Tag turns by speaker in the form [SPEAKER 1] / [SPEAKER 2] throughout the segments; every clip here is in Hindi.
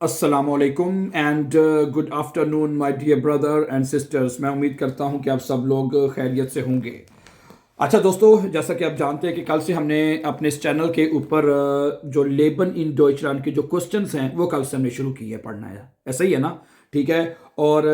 [SPEAKER 1] असलकुम and good afternoon my dear brother and sisters. मैं उम्मीद करता हूं कि आप सब लोग खैरियत से होंगे। अच्छा दोस्तों, जैसा कि आप जानते हैं कि कल से हमने अपने इस चैनल के ऊपर जो लेबन इन डॉइचलैंड के जो क्वेश्चंस हैं वो कल से हमने शुरू किए पढ़ना है। ऐसा ही है ना? ठीक है। और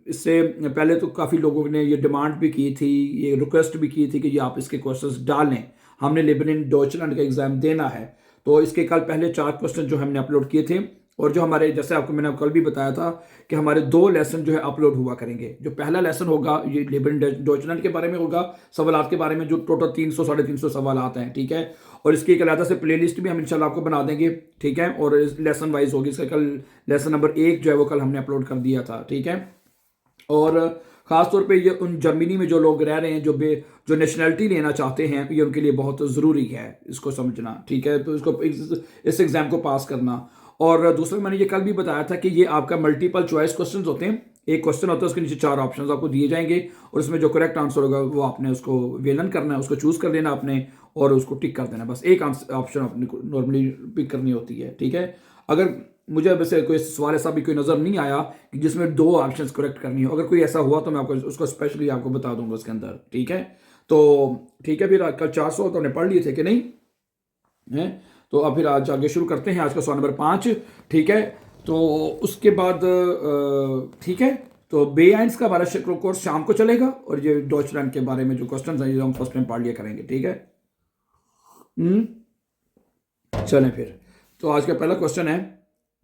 [SPEAKER 1] इससे पहले तो काफ़ी लोगों ने ये डिमांड भी की थी, ये रिक्वेस्ट भी की थी कि ये आप इसके क्वेश्चंस डालें, हमने लेबन इन डॉइचलैंड का एग्ज़ाम देना है। तो इसके कल पहले 4 क्वेश्चन जो हमने अपलोड किए थे, और जो हमारे, जैसे आपको मैंने कल भी बताया था कि हमारे 2 लेसन जो है अपलोड हुआ करेंगे। जो पहला लेसन होगा ये लेबन डॉइचलैंड के बारे में होगा, सवालात के बारे में, जो टोटल 300 साढ़े 300 सवालात हैं। ठीक है। और इसकी एक अलग से प्लेलिस्ट भी हम इंशाल्लाह आपको बना देंगे। ठीक है। और लेसन वाइज होगी। इसका कल लेसन नंबर 1 जो है वो कल हमने अपलोड कर दिया था। ठीक है। और ख़ास तौर पे ये उन जर्मनी में जो लोग रह रहे हैं, जो नेशनैलिटी लेना चाहते हैं, ये उनके लिए बहुत ज़रूरी है इसको समझना। ठीक है। तो इसको इस एग्ज़ाम को पास करना। और दूसरा, मैंने ये कल भी बताया था कि ये आपका मल्टीपल चॉइस क्वेश्चन होते हैं। एक क्वेश्चन होता है, उसके नीचे 4 ऑप्शन आपको दिए जाएंगे, और उसमें जो करेक्ट आंसर होगा वो आपने उसको वेलन करना है, उसको चूज कर लेना आपने, और उसको टिक कर देना। बस एक ऑप्शन अपने को नॉर्मली पिक करनी होती है। ठीक है। अगर मुझे वैसे कोई सवाल ऐसा भी कोई नज़र नहीं आया कि जिसमें 2 ऑप्शन करेक्ट करनी हो, अगर कोई ऐसा हुआ तो मैं आपको उसको स्पेशली आपको बता दूंगा उसके अंदर। ठीक है। तो ठीक है, फिर कल 400 तो हमने पढ़ लिए थे कि नहीं है? तो अब फिर आज आगे शुरू करते हैं। आज का सवाल नंबर 5। ठीक है। तो उसके बाद ठीक है, तो बेआइंस का हमारा कोर्स शाम को चलेगा, और ये डॉइचलैंड के बारे में जो क्वेश्चन हैं ये हम फर्स्ट टाइम पढ़ लिया करेंगे। ठीक है। चलें फिर। तो आज का पहला क्वेश्चन है,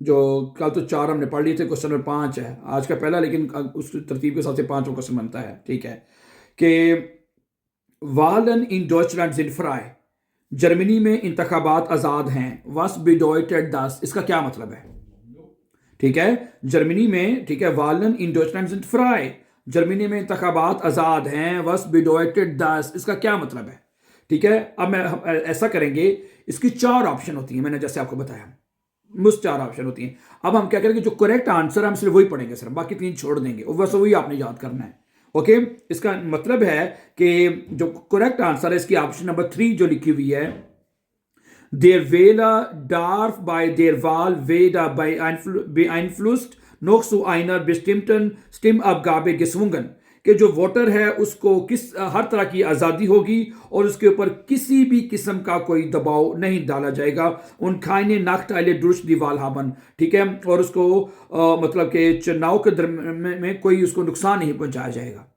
[SPEAKER 1] जो कल तो 4 हमने पढ़ लिए थे, क्वेश्चन नंबर 5 है आज का पहला, लेकिन उस तरतीब के हिसाब से 5वां क्वेश्चन बनता है। ठीक है। कि वालन इन डॉइचलैंड जिन फ्राई, जर्मनी में इंतखाबात आज़ाद हैं, वस बिडोइटेड दस, इसका क्या मतलब है? ठीक है। जर्मनी में, ठीक है, वालन इन डॉइचलैंड जिन फ्राई, जर्मनी में इंतखाबात आज़ाद हैं, वस बिडोइटेड दस, इसका क्या मतलब है? ठीक है। अब मैं हम ऐसा करेंगे, इसकी 4 ऑप्शन होती हैं, मैंने जैसे आपको बताया, मुझ 4 ऑप्शन होती हैं। अब हम क्या करेंगे, जो करेक्ट आंसर हम सिर्फ वही पढ़ेंगे, सिर्फ बाकी 3 छोड़ देंगे, और बस वही आपने याद करना है। ओके। इसका मतलब है कि जो करेक्ट आंसर है इसकी ऑप्शन नंबर 3 जो लिखी हुई है, देर वेला डार्फ बाय देर वाल वेदा beeinflusst noch zu einer bestimmten Stimmabgabe gezwungen, कि जो वोटर है उसको हर तरह की आज़ादी होगी, और उसके ऊपर किसी भी किस्म का कोई दबाव नहीं डाला जाएगा। उन खाने नाख्ताइले दुरुश दीवाल हाबन। ठीक है। और उसको मतलब कि चुनाव के दरमियान में कोई उसको नुकसान नहीं पहुंचाया जाएगा।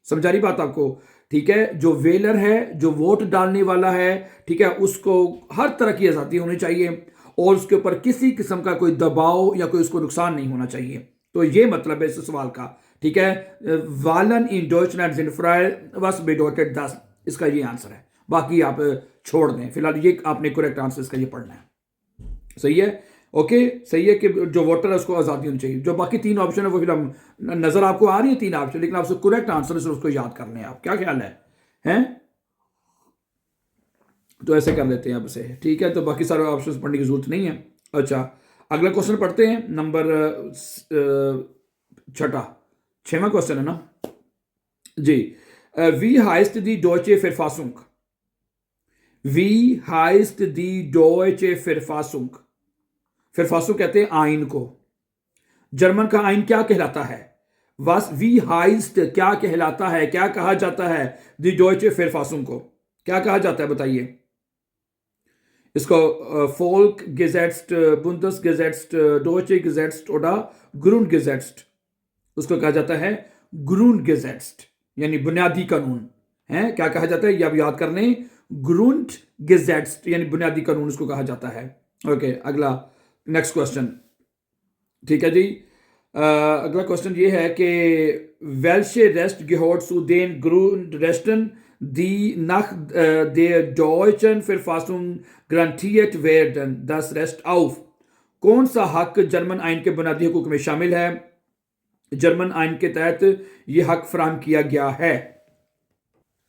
[SPEAKER 1] समझा रही बात आपको? ठीक है। जो वेलर है, जो वोट डालने वाला है, ठीक है, उसको हर तरह की आज़ादी होनी चाहिए, और उसके ऊपर किसी किस्म का कोई दबाव या कोई उसको नुकसान नहीं होना चाहिए। तो ये मतलब है इस सवाल का। ठीक है। वालन इन डॉइचलैंड जिन फ्राई वस बेडोटेड दस, इसका ये आंसर है। बाकी आप छोड़ दें, फिलहाल ये आपने करेक्ट आंसर इसका ये पढ़ना है। सही है। ओके। सही है कि जो वोटर है उसको आज़ादी होनी चाहिए। जो बाकी 3 ऑप्शन है वो फिर हम नज़र आपको आ रही है 3 ऑप्शन, लेकिन आपसे करेक्ट आंसर है, उसको याद करने हैं। आप क्या ख्याल है? हैं? तो ऐसे कर लेते हैं अब से। ठीक है। तो बाकी सारे ऑप्शन पढ़ने की जरूरत नहीं है। अच्छा, अगला क्वेश्चन पढ़ते हैं, नंबर 6वां क्वेश्चन है ना जी। वी हाइस्ट दी डॉइचे फिरफासुंग, वी हाइस्ट दी डॉइचे फिरफासुंग, फिरफासुंग कहते हैं आइन को। जर्मन का आइन क्या कहलाता है? वास वी हाइस्ट क्या कहलाता है, क्या कहा जाता है दी डॉइचे फिरफासुंग को? क्या कहा जाता है बताइए? इसको फोल्क गेजेट्स्ट, बुंदस गेजेट्स्ट, डोचे गेजेट्स्ट oder ग्रुंड गेजेट्स्ट, उसको कहा जाता है ग्रुंड गेजेट्स्ट, यानी बुनियादी कानून है। क्या कहा जाता है ये आप याद कर लें, ग्रुंड गेजेट्स्ट यानी बुनियादी कानून उसको कहा जाता है। ओके। अगला नेक्स्ट क्वेश्चन। ठीक है जी। अगला क्वेश्चन ये है कि वेल्शे rest gehört zu den Grundrechten, die nach der deutschen Verfassung garantiert werden, das Recht auf, कौन सा हक जर्मन आइन के बुनियादी हुकूक में शामिल है? जर्मन आइन के तहत यह हक फराहम किया गया है।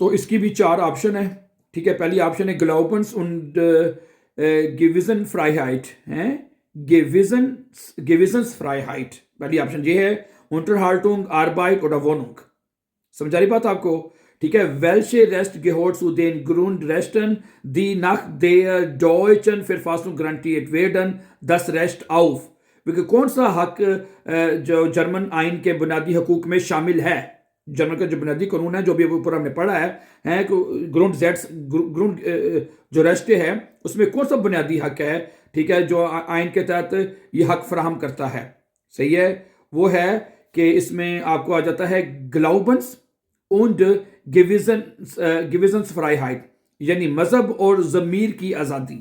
[SPEAKER 1] तो इसकी भी 4 ऑप्शन है। ठीक है। पहली ऑप्शन है ग्लाउबन्स und gewissen Freiheit है, गेविजन्स फ्राइहाइट, पहली ऑप्शन ये है। Unterhaltung, Arbeit oder Wohnung। समझा रही बात आपको? ठीक है। Welche Recht gehört zu den Grundrechten, die nach der deutschen Verfassung garantiert werden, das Recht auf, कौन सा हक जो जर्मन आइन के बुनियादी हकूक में शामिल है? जर्मन का जो बुनियादी कानून है, जो भी ऊपर हमने पढ़ा है ग्रुंड जो रेस्टे है, उसमें कौन सा बुनियादी हक है, ठीक है, जो आइन के तहत ये हक फराहम करता है? सही है, वो है कि इसमें आपको आ जाता है ग्लाउबन्स und Gewissens Freiheit, यानी मजहब और ज़मीर की आज़ादी।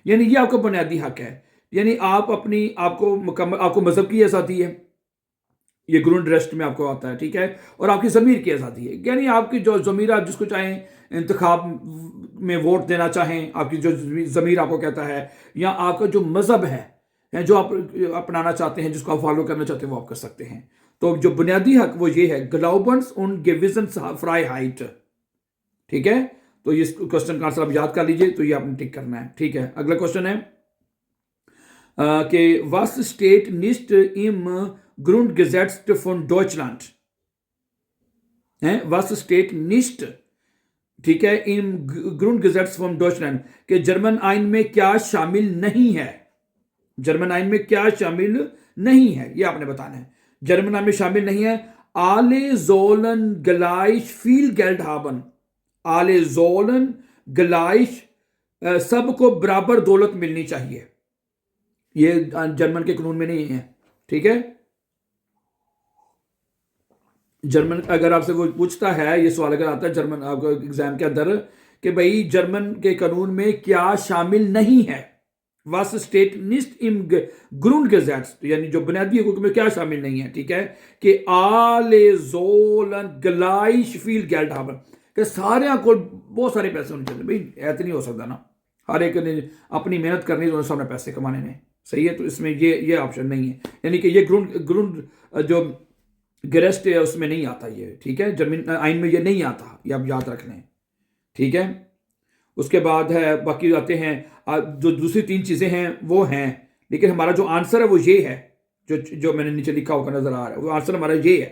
[SPEAKER 1] यानी ये आपका बुनियादी हक है, यानी आप अपनी आपको मुकम्मल आपको मजहब की आज़ादी है, ये ग्रुंडरेस्ट में आपको आता है, ठीक है, और आपकी ज़मीर की आज़ादी है, यानी आपकी जो ज़मीर, आप जिसको चाहें इंतखाब में वोट देना चाहें, आपकी जो ज़मीर आपको कहता है, या आपका जो मजहब है जो आप अपनाना चाहते हैं, जिसको आप फॉलो करना चाहते हैं, वो आप कर सकते हैं। तो जो बुनियादी हक वो ये है, ग्लाउबन्स und Gewissens Freiheit, ठीक है। तो ये क्वेश्चन का आंसर आप याद कर लीजिए, तो ये आपने टिक करना है, ठीक है। अगला क्वेश्चन है कि was steht nicht im Grundgesetz von Deutschland, है was steht nicht, ठीक है, im Grundgesetz von Deutschland, कि जर्मन आइन में क्या शामिल नहीं है, जर्मन आइन में क्या शामिल नहीं है, ये आपने बताना है। जर्मन आइन में शामिल नहीं है, आले जोलन गलाइश फील गेल्ड हाबन, आले जोलन गलाइश, सबको बराबर दौलत मिलनी चाहिए, ये जर्मन के कानून में नहीं है, ठीक है। जर्मन अगर आपसे वो पूछता है, ये सवाल अगर आता है जर्मन आपको एग्जाम के अंदर कि भाई जर्मन के कानून में क्या शामिल नहीं है, was steht nicht im Grundgesetz, यानी जो बुनियादी हकूक में क्या शामिल नहीं है, ठीक है, कि alle sollen gleich viel Geld haben, कि सारे को बहुत सारे पैसे होने चाहिए। भाई ऐसा नहीं हो सकता ना, हर एक ने अपनी मेहनत करनी तो सामने पैसे कमाने में, सही है। तो इसमें ये ऑप्शन नहीं है, यानी कि ये ग्रुंड जो गेरेस्ट है उसमें नहीं आता ये, ठीक है, जमीन आइन में ये नहीं आता, ये आप याद रख लें, ठीक है। उसके बाद है, बाकी आते हैं जो दूसरी तीन चीज़ें हैं वो हैं, लेकिन हमारा जो आंसर है वो ये है, जो मैंने नीचे लिखा होकर नजर आ रहा है, वो आंसर हमारा ये है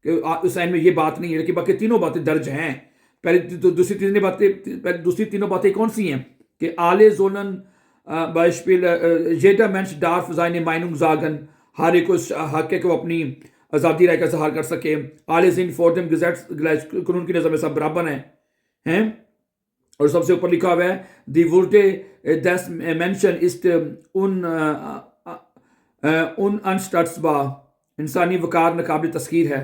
[SPEAKER 1] कि उस आइन में ये बात नहीं है, लेकिन बाकी तीनों बातें दर्ज हैं। पहले तो दूसरी तीनों बातें कौन सी हैं कि आले जोलन बाइस्पिल जेडा मेंस डार्फ जाइने माइनुंग जागन, हर एक को हक है कि वो अपनी आज़ादी राय का इजहार कर सके। आले जिन फॉर्डम गजेट्स, कानून की नज़र में सब बराबर हैं। और सबसे ऊपर लिखा हुआ है दी वुर्डे दस मेंशन इस्ट उन अनस्टट्सबा, इंसानी वकार नाकाबिल तस्कीर है,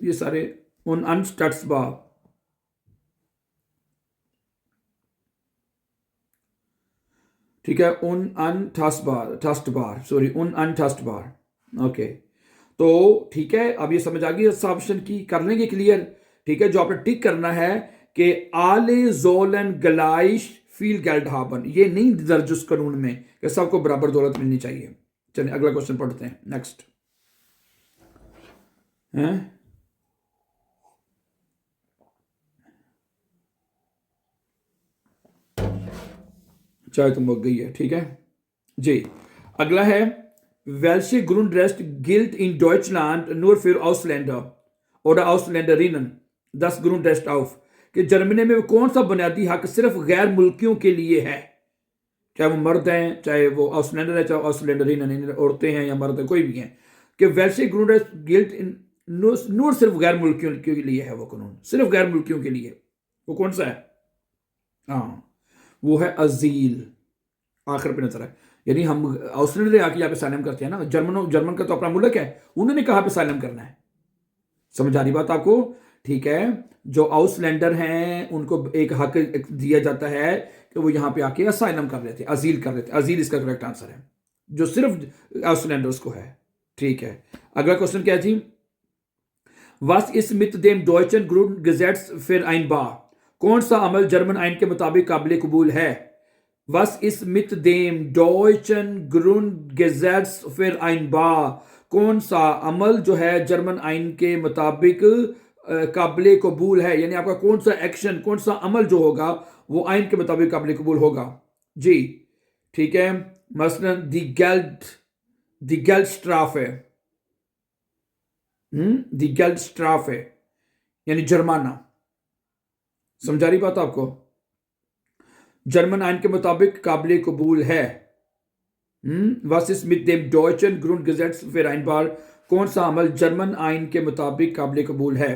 [SPEAKER 1] ये सारे उन अनस्टट्सबा, ठीक है, उन अनटस्टबार, सॉरी, उन अनटस्टबार, ओके। तो ठीक है, अब ये समझ आ गई इस ऑप्शन की, कर लेंगे क्लियर, ठीक है। जो आपने टिक करना है कि आले जोलन गलाइश फील गेल्ड हाबन, ये नहीं दर्ज उस कानून में कि सबको बराबर दौलत मिलनी चाहिए। चलिए अगला क्वेश्चन पढ़ते हैं, नेक्स्ट है, चाहे तुम हो गई है, ठीक है जी। अगला है वेल्शे ग्रुंडरेस्ट गिल्ट इन डॉइचलैंड नूर फिर आउसलैंडर और आउसलैंडरिनन 10 ग्रुंडरेस्ट ऑफ, कि जर्मनी में कौन सा बुनियादी हक सिर्फ गैर मुल्कियों के लिए है, चाहे वो मर्द हैं, चाहे वो आउसलैंडर है, चाहे आउसलैंडरिनन औरतें हैं या मर्द हैं, कोई भी हैं, कि वेल्शे ग्रुंडरेस्ट गिल्ट इन नूर सिर्फ गैर मुल्कियों के लिए है, वो कानून सिर्फ गैर मुल्कियों के लिए, वो कौन सा है? हाँ, वो है अजील, आखिर पे नजर है। यानी हम आउसलैंडर आके यहाँ पे साइलम करते हैं ना, जर्मन का तो अपना मुल्क है, उन्होंने कहा पे साइलम करना है, समझ आ रही बात आपको, ठीक है। जो आउसलैंडर हैं उनको एक हक दिया जाता है कि वो यहाँ पे आके असाइलम कर लेते हैं, अजील कर लेते हैं, अजील इसका करेक्ट आंसर है, जो सिर्फ आउसलैंडर्स को है, ठीक है। अगला क्वेश्चन क्या जी, Was ist mit dem deutschen Grundgesetz vereinbar, कौन सा अमल जर्मन आइन के मुताबिक काबिल कबूल है? Was ist mit dem deutschen Grundgesetz vereinbar, कौन सा अमल जो है जर्मन आइन के मुताबिक काबिल कबूल है, यानी आपका कौन सा एक्शन, कौन सा अमल जो होगा वो आइन के मुताबिक काबिल कबूल होगा जी, ठीक है। मसलन दी गेल्डस्ट्राफ है, दी गेल्डस्ट्राफ है, यानी जुर्माना, समझा रही बात आपको, जर्मन आइन के मुताबिक काबिल कबूल है, Was ist mit dem deutschen Grundgesetz vereinbar? कौन सा अमल जर्मन आइन के मुताबिक काबिल कबूल है?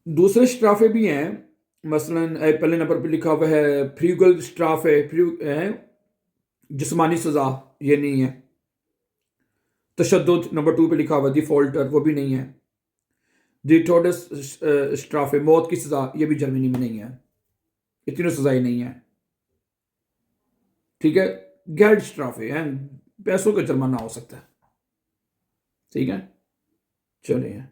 [SPEAKER 1] दूसरे स्ट्राफे भी हैं, मसलन पहले नंबर पे लिखा हुआ है फ्रीगल स्ट्राफे, जिस्मानी सजा, ये नहीं है। तशद्दुद नंबर 2 पे लिखा हुआ डिफॉल्टर, वो भी नहीं है। डिटोडस स्ट्राफे, मौत की सजा, ये भी जर्मनी में नहीं है। ये तीनों सजाएं नहीं है, ठीक है। गेल्ड स्ट्राफे हैं, पैसों का जुर्माना हो सकता है, ठीक है। चलिए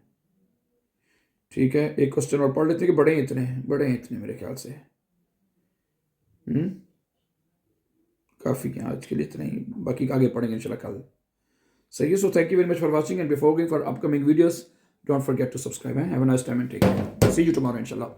[SPEAKER 1] ठीक है, एक क्वेश्चन और पढ़ लेते हैं कि बड़े हैं इतने मेरे ख्याल से। काफ़ी हैं आज के लिए, इतना ही, बाकी आगे पढ़ेंगे इंशाल्लाह कल। सही है, so thank you very much for watching and before going for upcoming videos don't forget to subscribe. Have a nice time and take care. See you tomorrow इंशाल्लाह।